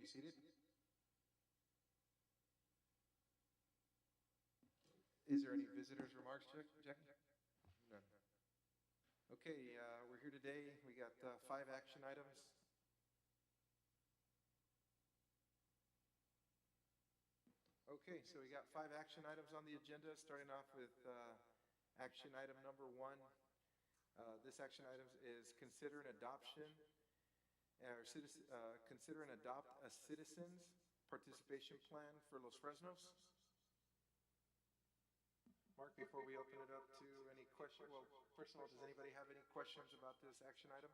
seated. Is there any visitors' remarks, Jackie? None. Okay, we're here today. We got 5 action items. Okay, so we got 5 action items on the agenda, starting off with action item number 1. This action item is consider an adoption or consider and adopt a citizens participation plan for Los Fresnos. Mark, before we open it up to any questions, well, first of all, does anybody have any questions about this action item?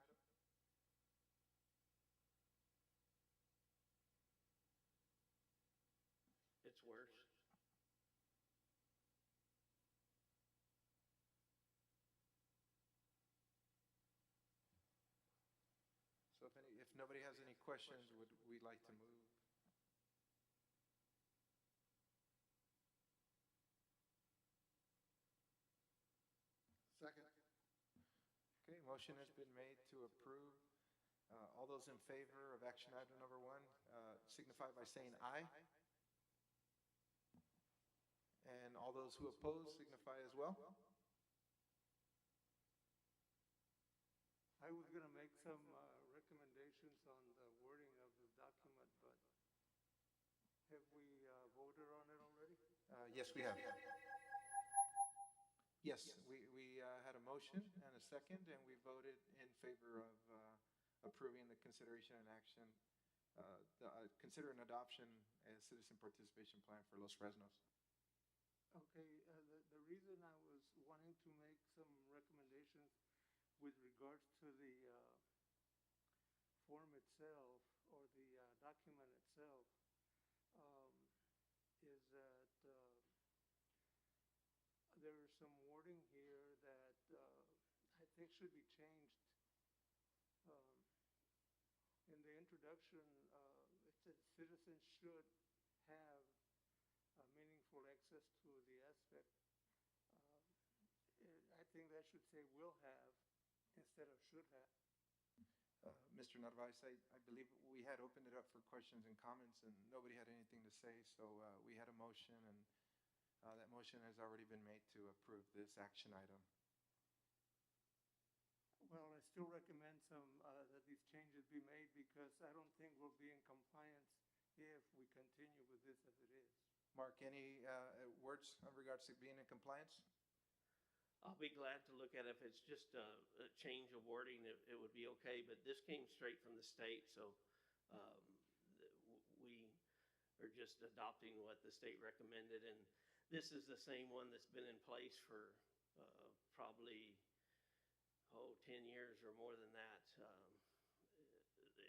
It's worse. So if nobody has any questions, would we like to move? Second. Okay, motion has been made to approve. All those in favor of action item number 1, signify by saying aye. And all those who oppose signify as well. I was going to make some recommendations on the wording of the document, but have we voted on it already? Yes, we have. Yes, we had a motion and a second, and we voted in favor of approving the consideration and action, consider an adoption as citizen participation plan for Los Fresnos. Okay, the reason I was wanting to make some recommendations with regards to the form itself or the document itself is that there's some wording here that I think should be changed. In the introduction, it said citizens should have meaningful access to the aspect. I think that should say will have instead of should have. Mr. Narvaez, I believe we had opened it up for questions and comments, and nobody had anything to say, so we had a motion, and that motion has already been made to approve this action item. Well, I still recommend that these changes be made because I don't think we'll be in compliance if we continue with this as it is. Mark, any words in regards to being in compliance? I'll be glad to look at it. If it's just a change of wording, it would be okay, but this came straight from the state, so we are just adopting what the state recommended, and this is the same one that's been in place for probably 10 years or more than that.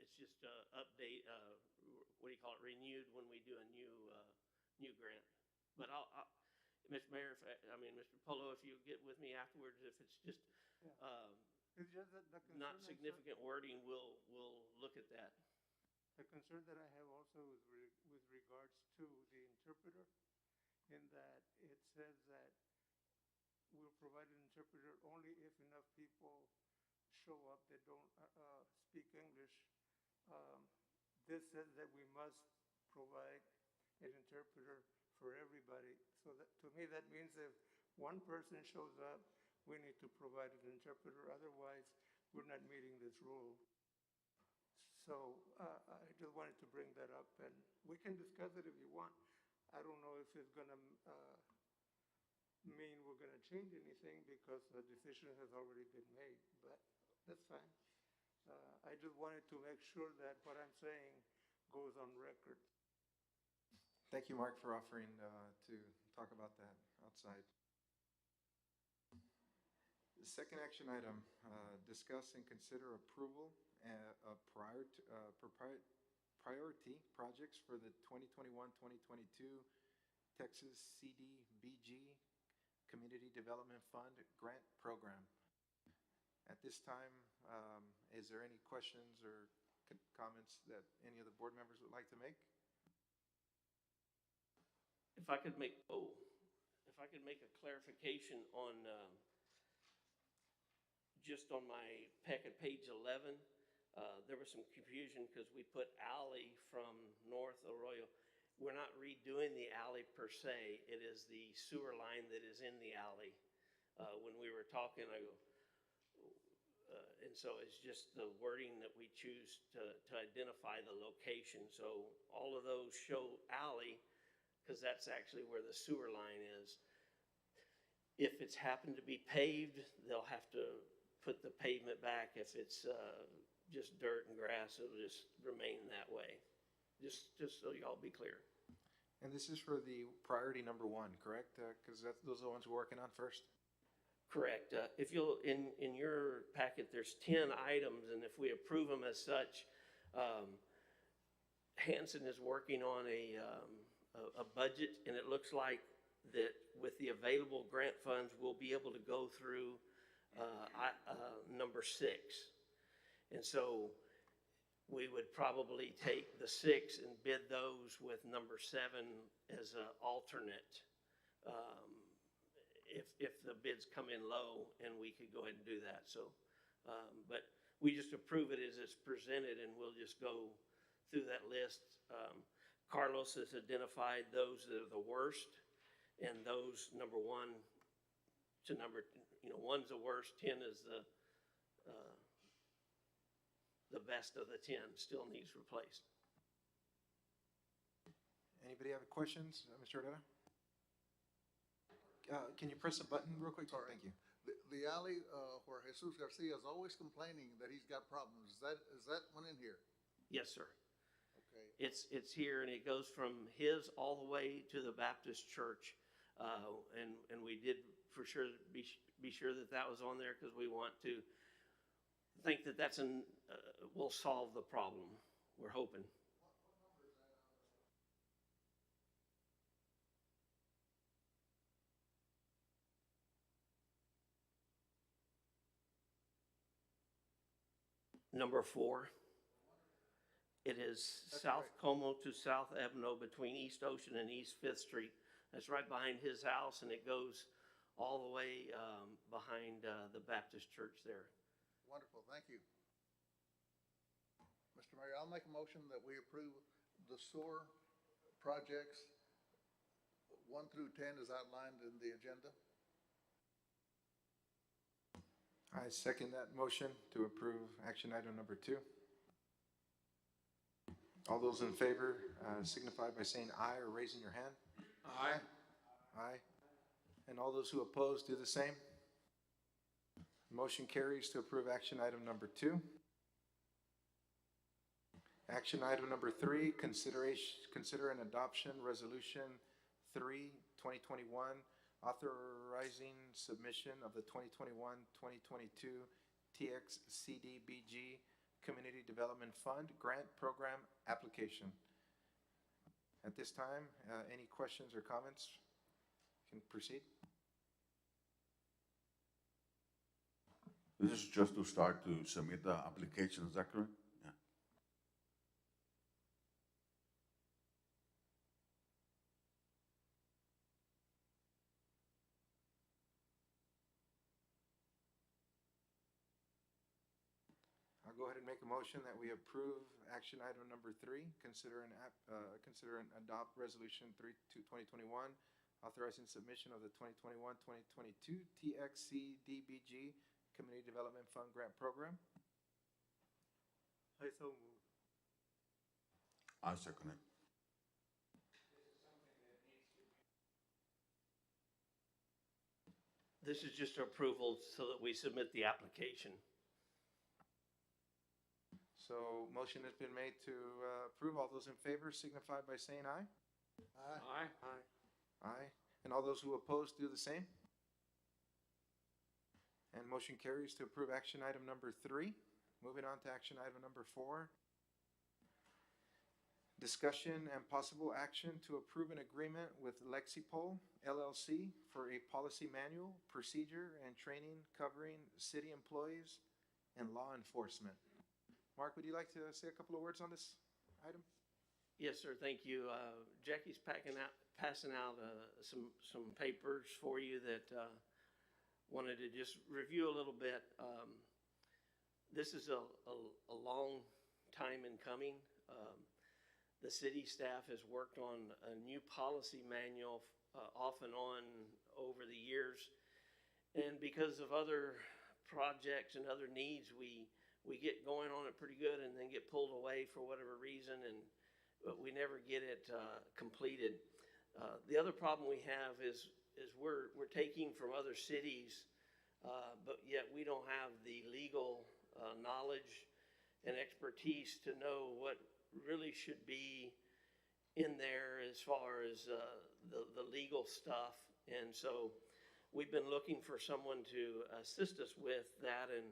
It's just update, what do you call it, renewed when we do a new grant. But Mr. Mayor, Mr. Polo, if you get with me afterwards, if it's just, It's just that the concern not significant wording, we'll look at that. The concern that I have also is with regards to the interpreter, in that it says that we'll provide an interpreter only if enough people show up that don't speak English. This says that we must provide an interpreter for everybody. So that, to me, that means if one person shows up, we need to provide an interpreter. Otherwise, we're not meeting this rule. So I just wanted to bring that up, and we can discuss it if you want. I don't know if it's going to mean we're going to change anything because the decision has already been made, but that's fine. I just wanted to make sure that what I'm saying goes on record. Thank you, Mark, for offering to talk about that outside. The second action item, discuss and consider approval of priority projects for the 2021-2022 Texas CDBG Community Development Fund Grant Program. At this time, is there any questions or comments that any of the board members would like to make? If I could make a clarification on just on my packet, page 11, There was some confusion because we put alley from North Arroyo. We're not redoing the alley per se. It is the sewer line that is in the alley. When we were talking, I go, and so it's just the wording that we choose to identify the location. So all of those show alley, because that's actually where the sewer line is. If it's happened to be paved, they'll have to put the pavement back. If it's just dirt and grass, it'll just remain that way. Just so y'all be clear. And this is for the priority number 1, correct? Because those are the ones we're working on first. Correct. If you'll, in your packet, there's 10 items, and if we approve them as such, Hanson is working on a budget, and it looks like that with the available grant funds, we'll be able to go through number 6. And so we would probably take the 6 and bid those with number 7 as an alternate. If the bids come in low, and we could go ahead and do that. So, but we just approve it as it's presented, and we'll just go through that list. Carlos has identified those that are the worst, and those number 1 to number, 1's the worst, 10 is the best of the 10, still needs replaced. Anybody have questions, Mr. Herrera? Can you press a button real quick? Sorry. Thank you. The alley where Jesus Garcia is always complaining that he's got problems. Is that one in here? Yes, sir. Okay. It's here, and it goes from his all the way to the Baptist church. And we did for sure be sure that was on there, because we want to think that will solve the problem. We're hoping. Number 4. It is That's South right. Como to South Ebno, between East Ocean and East 5th Street. That's right behind his house, and it goes all the way behind the Baptist church there. Wonderful, thank you. Mr. Mayor, I'll make a motion that we approve the sewer projects 1 through 10 as outlined in the agenda. I second that motion to approve action item number 2. All those in favor signify by saying aye or raising your hand. Aye. Aye. And all those who oppose do the same. Motion carries to approve action item number 2. Action item number 3, consider an adoption resolution 3, 2021, authorizing submission of the 2021-2022 TXCDBG Community Development Fund Grant Program application. At this time, any questions or comments? Can proceed. This is just to start to submit the application, is that correct? Yeah. I'll go ahead and make a motion that we approve action item number 3, consider and adopt resolution 3 to 2021, authorizing submission of the 2021-2022 TXCDBG Community Development Fund Grant Program. I so move. I second it. This is just approval so that we submit the application. So motion has been made to approve. All those in favor signify by saying aye. Aye. Aye. Aye. And all those who oppose do the same. And motion carries to approve action item number 3. Moving on to action item number 4. Discussion and possible action to approve an agreement with Lexipol LLC for a policy manual, procedure, and training covering city employees and law enforcement. Mark, would you like to say a couple of words on this item? Yes, sir, thank you. Jackie's passing out some papers for you that wanted to just review a little bit. This is a long time in coming. The city staff has worked on a new policy manual off and on over the years. And because of other projects and other needs, we get going on it pretty good and then get pulled away for whatever reason, but we never get it completed. The other problem we have is we're taking from other cities, but yet we don't have the legal knowledge and expertise to know what really should be in there as far as the legal stuff. And so we've been looking for someone to assist us with that, and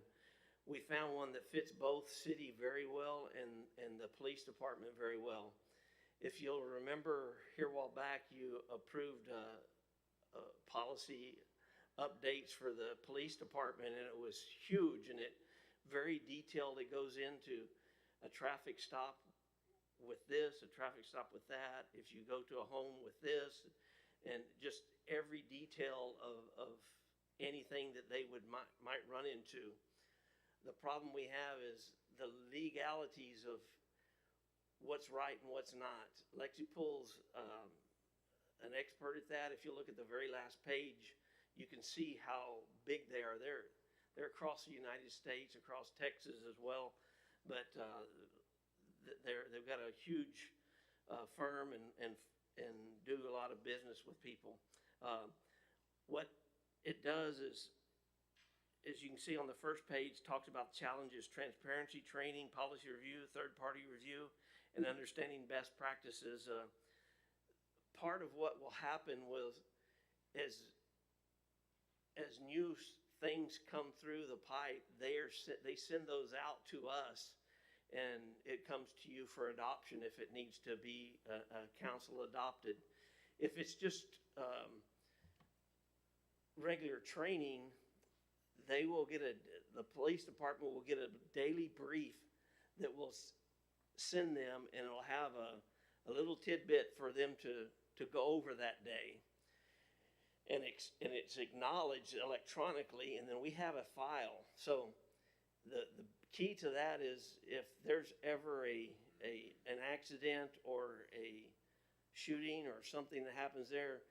we found one that fits both city very well and the police department very well. If you'll remember here a while back, you approved policy updates for the police department, and it was huge, and it very detailed. It goes into a traffic stop with this, a traffic stop with that, if you go to a home with this, and just every detail of anything that they might run into. The problem we have is the legalities of what's right and what's not. Lexi Pool's an expert at that. If you look at the very last page, you can see how big they are. They're across the United States, across Texas as well, but they've got a huge firm and do a lot of business with people. What it does is, as you can see on the first page, talks about challenges, transparency, training, policy review, third-party review, and understanding best practices. Part of what will happen as new things come through the pipe, they send those out to us, and it comes to you for adoption if it needs to be council adopted. If it's just regular training, they will get the police department will get a daily brief that will send them, and it'll have a little tidbit for them to go over that day. And it's acknowledged electronically, and then we have a file. So the key to that is if there's ever an accident or a shooting or something that happens there,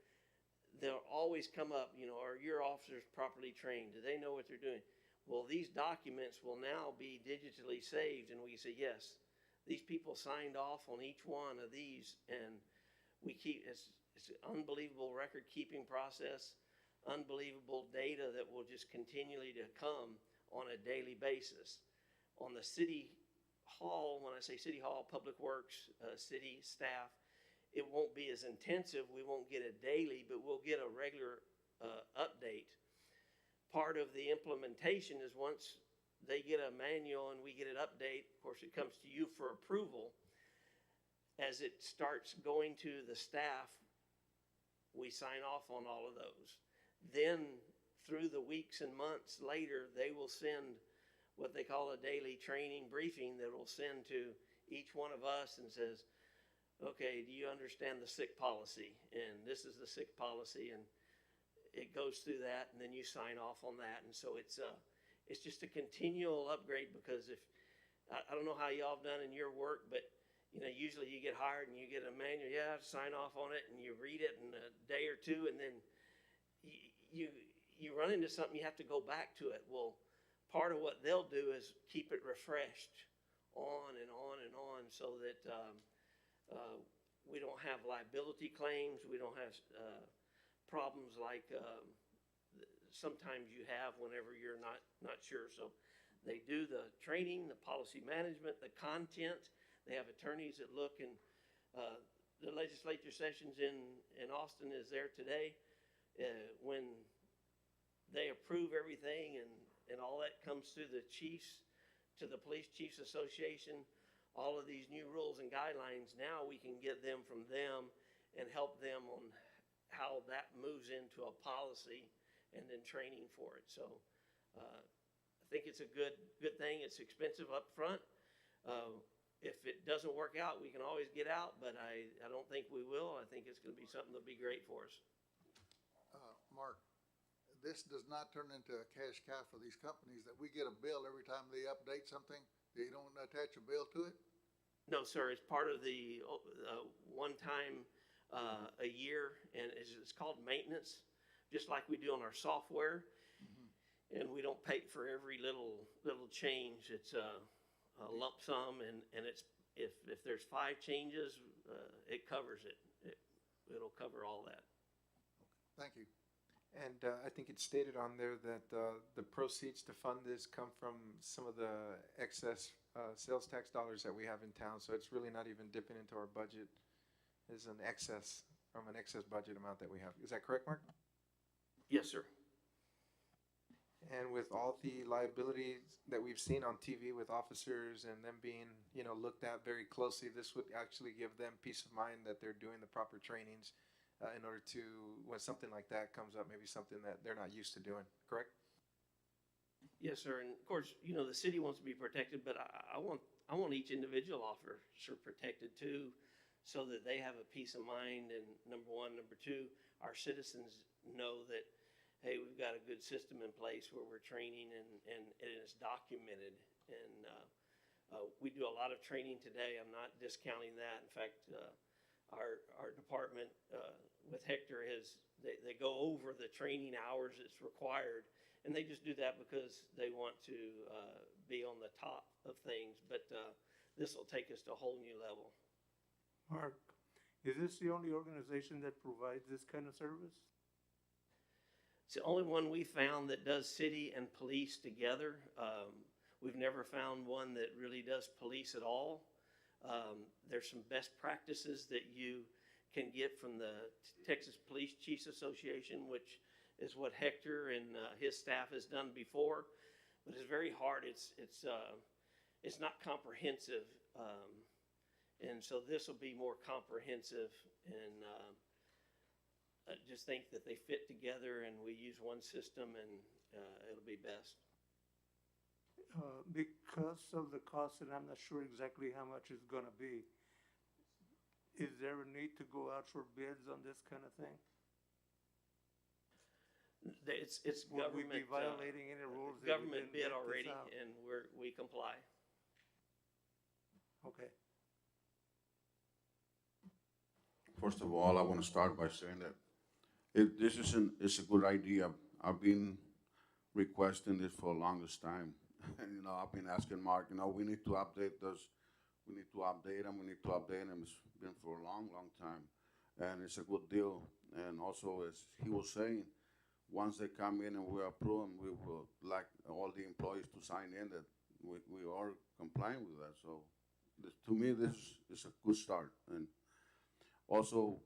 they'll always come up, are your officers properly trained? Do they know what they're doing? Well, these documents will now be digitally saved, and we say, yes, these people signed off on each one of these, and we keep, it's an unbelievable record-keeping process, unbelievable data that will just continually to come on a daily basis. On the city hall, when I say city hall, public works, city staff, it won't be as intensive. We won't get a daily, but we'll get a regular update. Part of the implementation is once they get a manual and we get an update, of course it comes to you for approval. As it starts going to the staff, we sign off on all of those. Then through the weeks and months later, they will send what they call a daily training briefing that will send to each one of us and says, okay, do you understand the sick policy? And this is the sick policy, and it goes through that, and then you sign off on that. And so it's just a continual upgrade, because if I don't know how y'all have done in your work, but usually you get hired and you get a manual, sign off on it, and you read it in a day or two, and then you run into something, you have to go back to it. Well, part of what they'll do is keep it refreshed on and on and on, so that we don't have liability claims, we don't have problems like sometimes you have whenever you're not sure. So they do the training, the policy management, the content. They have attorneys that look, and the legislature sessions in Austin is there today. When they approve everything and all that comes through the chiefs, to the Police Chiefs Association, all of these new rules and guidelines, now we can get them from them and help them on how that moves into a policy and then training for it. So I think it's a good thing. It's expensive up front. If it doesn't work out, we can always get out, but I don't think we will. I think it's going to be something that'll be great for us. Mark, this does not turn into a cash cow for these companies, that we get a bill every time they update something, they don't attach a bill to it? No, sir, it's part of the, one time, a year, and it's called maintenance, just like we do on our software. And we don't pay for every little change. It's a lump sum, and it's, if there's 5 changes, it covers it. It'll cover all that. Thank you. And I think it's stated on there that the proceeds to fund this come from some of the excess sales tax dollars that we have in town. So it's really not even dipping into our budget. It's an excess, from an excess budget amount that we have. Is that correct, Mark? Yes, sir. And with all the liabilities that we've seen on TV with officers and them being, looked at very closely, this would actually give them peace of mind that they're doing the proper trainings in order to, when something like that comes up, maybe something that they're not used to doing, correct? Yes, sir. And of course, the city wants to be protected, but I want each individual officer protected too, so that they have a peace of mind. And number one, number two, our citizens know that, hey, we've got a good system in place where we're training and it is documented. And we do a lot of training today. I'm not discounting that. In fact, our department with Hector they go over the training hours that's required, and they just do that because they want to be on the top of things. But this will take us to a whole new level. Mark, is this the only organization that provides this kind of service? It's the only one we found that does city and police together. We've never found one that really does police at all. There's some best practices that you can get from the Texas Police Chiefs Association, which is what Hector and his staff has done before. But it's very hard. It's not comprehensive. And so this will be more comprehensive, and I just think that they fit together and we use one system, and it'll be best. Because of the cost, and I'm not sure exactly how much it's gonna be, is there a need to go out for bids on this kind of thing? It's Would we government, be violating any rules? if we government didn't bid bid this already, out? and we comply. Okay. First of all, I want to start by saying that it's a good idea. I've been requesting this for the longest time. And, I've been asking Mark, we need to update this. We need to update them. We need to update them. It's been for a long, long time. And it's a good deal. And also, as he was saying, once they come in and we approve them, we will like all the employees to sign in that we are complying with that. So to me, this is a good start. And also,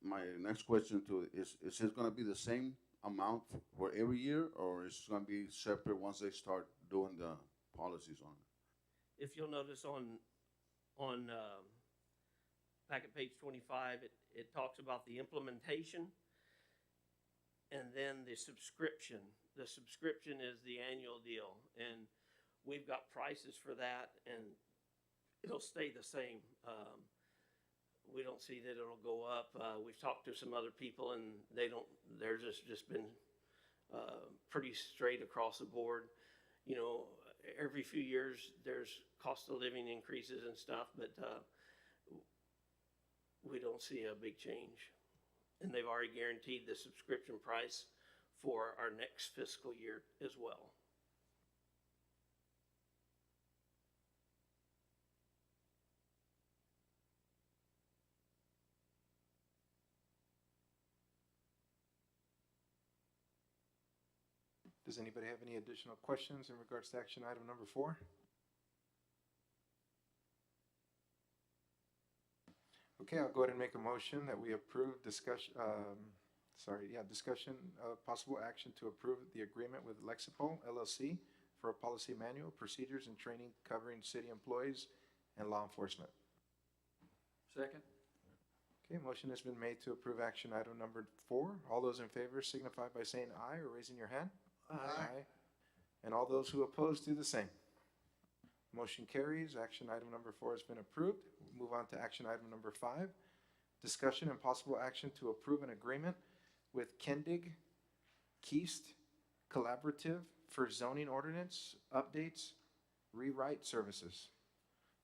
my next question to is it going to be the same amount for every year, or is it going to be separate once they start doing the policies on it? If you'll notice on packet page 25, it talks about the implementation and then the subscription. The subscription is the annual deal, and we've got prices for that, and it'll stay the same. We don't see that it'll go up. We've talked to some other people, and theirs has just been pretty straight across the board. Every few years there's cost of living increases and stuff, but we don't see a big change. And they've already guaranteed the subscription price for our next fiscal year as well. Does anybody have any additional questions in regards to action item number 4? Okay, I'll go ahead and make a motion that we approve discussion of possible action to approve the agreement with Lexipol LLC for a policy manual, procedures, and training covering city employees and law enforcement. Second? Okay, motion has been made to approve action item number 4. All those in favor signify by saying aye or raising your hand. Aye. And all those who oppose do the same. Motion carries. Action item number 4 has been approved. We'll move on to action item number 5. Discussion and possible action to approve an agreement with Kendig Keist Collaborative for zoning ordinance updates, rewrite services.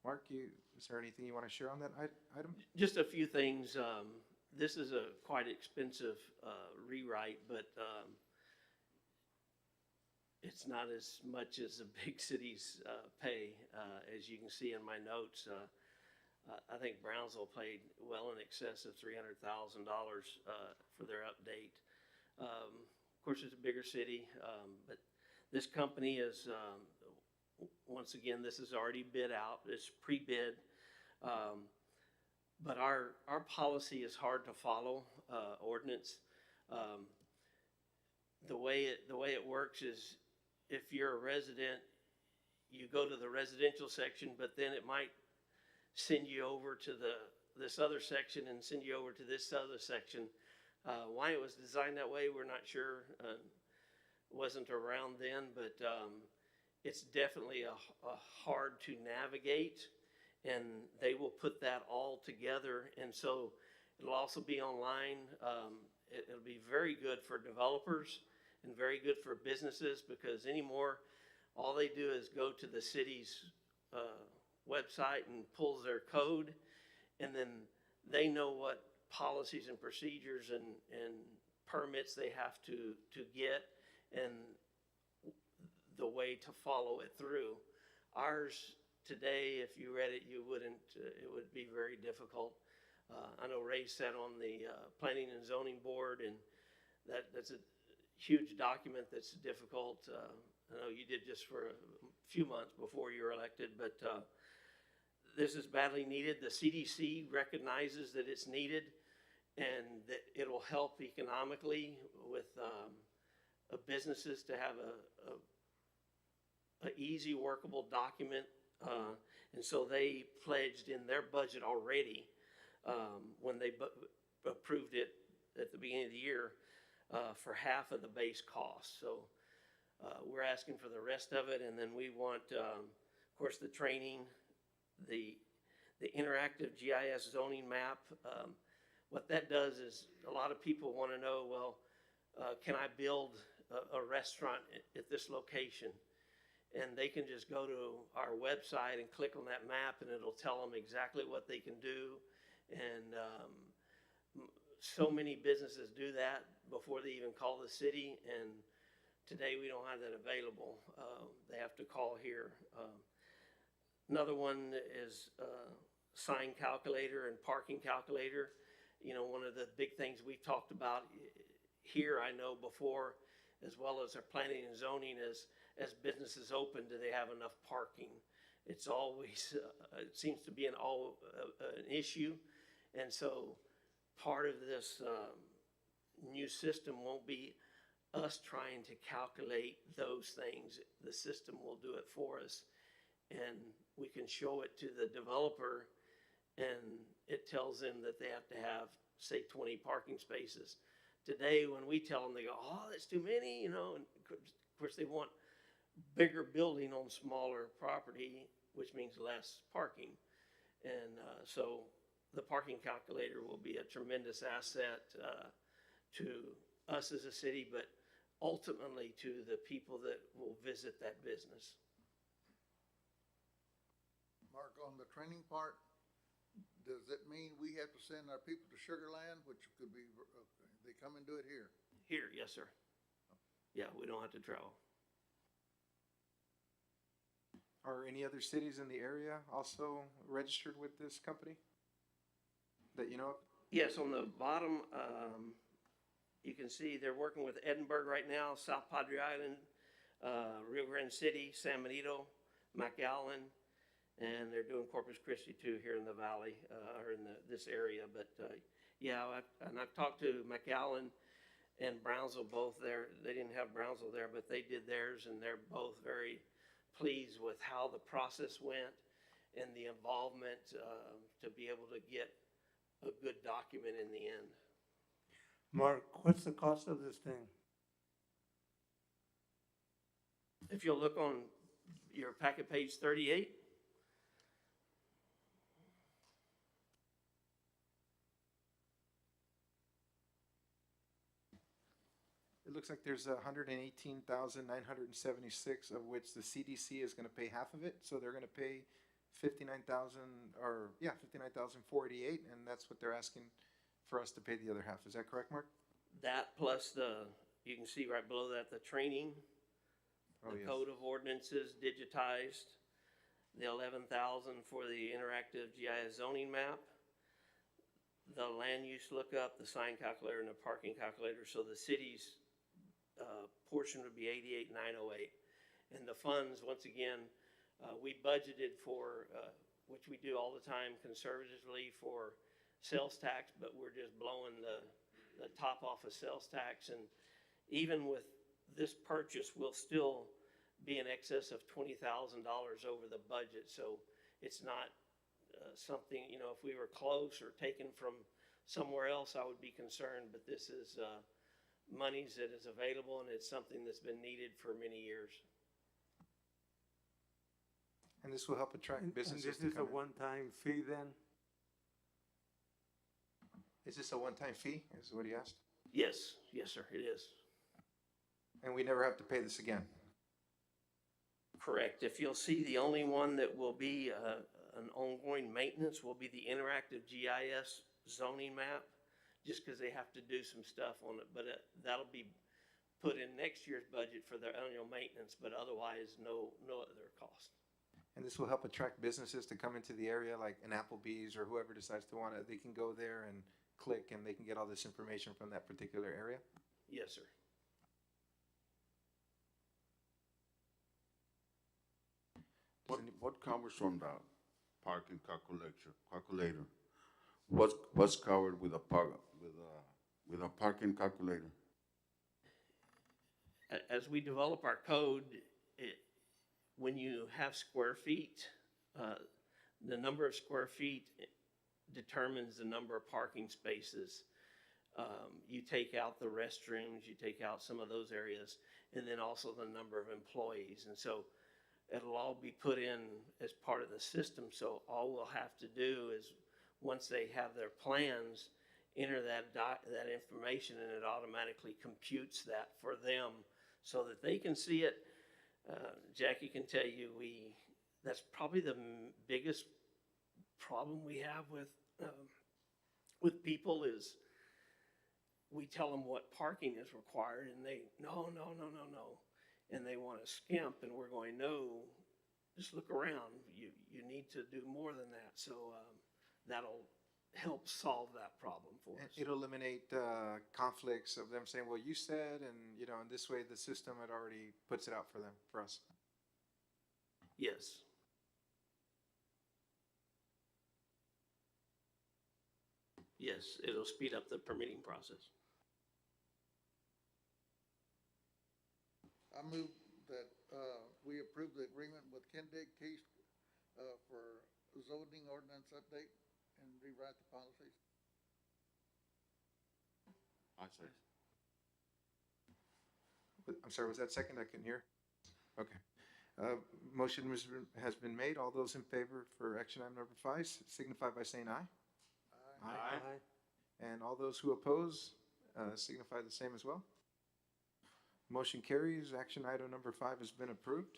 Mark, is there anything you want to share on that item? Just a few things. This is a quite expensive rewrite, but it's not as much as the big cities pay. As you can see in my notes, I think Brownsville paid well in excess of $300,000 for their update. Of course, it's a bigger city, but this company is, once again, this is already bid out. It's pre-bid. But our policy is hard to follow, ordinance. The way it works is if you're a resident, you go to the residential section, but then it might send you over to this other section and send you over to this other section. Why it was designed that way, we're not sure. Wasn't around then, but it's definitely a hard to navigate, and they will put that all together. And so it'll also be online. It'll be very good for developers and very good for businesses, because anymore, all they do is go to the city's website and pulls their code, and then they know what policies and procedures and permits they have to get, and the way to follow it through. Ours today, if you read it, you wouldn't, it would be very difficult. I know Ray sat on the Planning and Zoning Board, and that's a huge document that's difficult. I know you did just for a few months before you were elected, but this is badly needed. The CDC recognizes that it's needed, and that it'll help economically with businesses to have a easy workable document. And so they pledged in their budget already, when they approved it at the beginning of the year, for half of the base cost. So we're asking for the rest of it, and then we want, of course, the training, the interactive GIS zoning map. What that does is a lot of people want to know, well, can I build a restaurant at this location? And they can just go to our website and click on that map, and it'll tell them exactly what they can do. And so many businesses do that before they even call the city, and today we don't have that available. They have to call here. Another one is sign calculator and parking calculator. You know, one of the big things we've talked about here, I know before, as well as our planning and zoning, is as businesses open, do they have enough parking? It's always, it seems to be an issue. And so part of this new system won't be us trying to calculate those things. The system will do it for us. And we can show it to the developer, and it tells them that they have to have, say, 20 parking spaces. Today, when we tell them, they go, oh, that's too many, you know, and of course they want bigger building on smaller property, which means less parking. And so the parking calculator will be a tremendous asset to us as a city, but ultimately to the people that will visit that business. Mark, on the training part, does it mean we have to send our people to Sugar Land, which could be, they come and do it here? Here, yes, sir. Yeah, we don't have to travel. Are any other cities in the area also registered with this company that you know of? Yes, on the bottom, you can see they're working with Edinburgh right now, South Padre Island, Rio Grande City, San Benito, McAllen, and they're doing Corpus Christi too here in the valley, or in this area. But yeah, and I've talked to McAllen and Brownsville both there. They didn't have Brownsville there, but they did theirs, and they're both very pleased with how the process went and the involvement to be able to get a good document in the end. Mark, what's the cost of this thing? If you'll look on your packet, page 38. It looks like there's 118,976, of which the CDC is gonna pay half of it, so they're gonna pay 59,488, and that's what they're asking for us to pay the other half. Is that correct, Mark? That plus you can see right below that, the training, Oh, the yes. code of ordinances digitized, the 11,000 for the interactive GIS zoning map, the land use lookup, the sign calculator, and the parking calculator. So the city's portion would be 88,908. And the funds, once again, we budgeted for, which we do all the time conservatively, for sales tax, but we're just blowing the top off of sales tax. And even with this purchase, we'll still be in excess of $20,000 over the budget. So it's not something, you know, if we were close or taken from somewhere else, I would be concerned, but this is monies that is available, and it's something that's been needed for many years. And this will help attract And businesses this to is a come in. one-time fee then? Is this a one-time fee, is what he asked? Yes, yes, sir, it is. And we never have to pay this again? Correct. If you'll see, the only one that will be an ongoing maintenance will be the interactive GIS zoning map, just because they have to do some stuff on it. But that'll be put in next year's budget for their annual maintenance, but otherwise, no other cost. And this will help attract businesses to come into the area, like an Applebee's or whoever decides to want it. They can go there and click, and they can get all this information from that particular area. Yes, sir. What covers from the parking calculator? What's covered with a parking calculator? As we develop our code, when you have square feet, the number of square feet determines the number of parking spaces. You take out the restrooms, you take out some of those areas, and then also the number of employees. And so it'll all be put in as part of the system. So all we'll have to do is, once they have their plans, enter that information, and it automatically computes that for them so that they can see it. Jackie can tell you, that's probably the biggest problem we have with people is we tell them what parking is required, and they, no. And they want to skimp, and we're going, no, just look around. You need to do more than that. So that'll help solve that problem for And us. it'll eliminate conflicts of them saying, well, you said, and, you know, in this way, the system, it already puts it out for them, for us. Yes. Yes, it'll speed up the permitting process. I move that, we approve the agreement with Kendig Case, for zoning ordinance update and rewrite the policies. I say. I'm sorry, was that second? I couldn't hear. Okay. Motion has been made. All those in favor for action item number 5 signify by saying aye. Aye. And all those who oppose signify the same as well. Motion carries. Action item number 5 has been approved.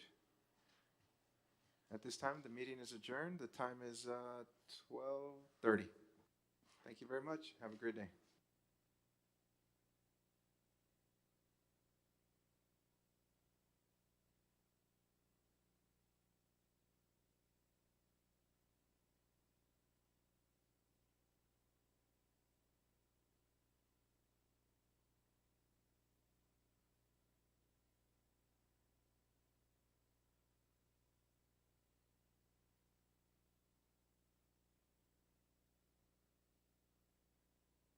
At this time, the meeting is adjourned. The time is 12:30. Thank you very much. Have a great day.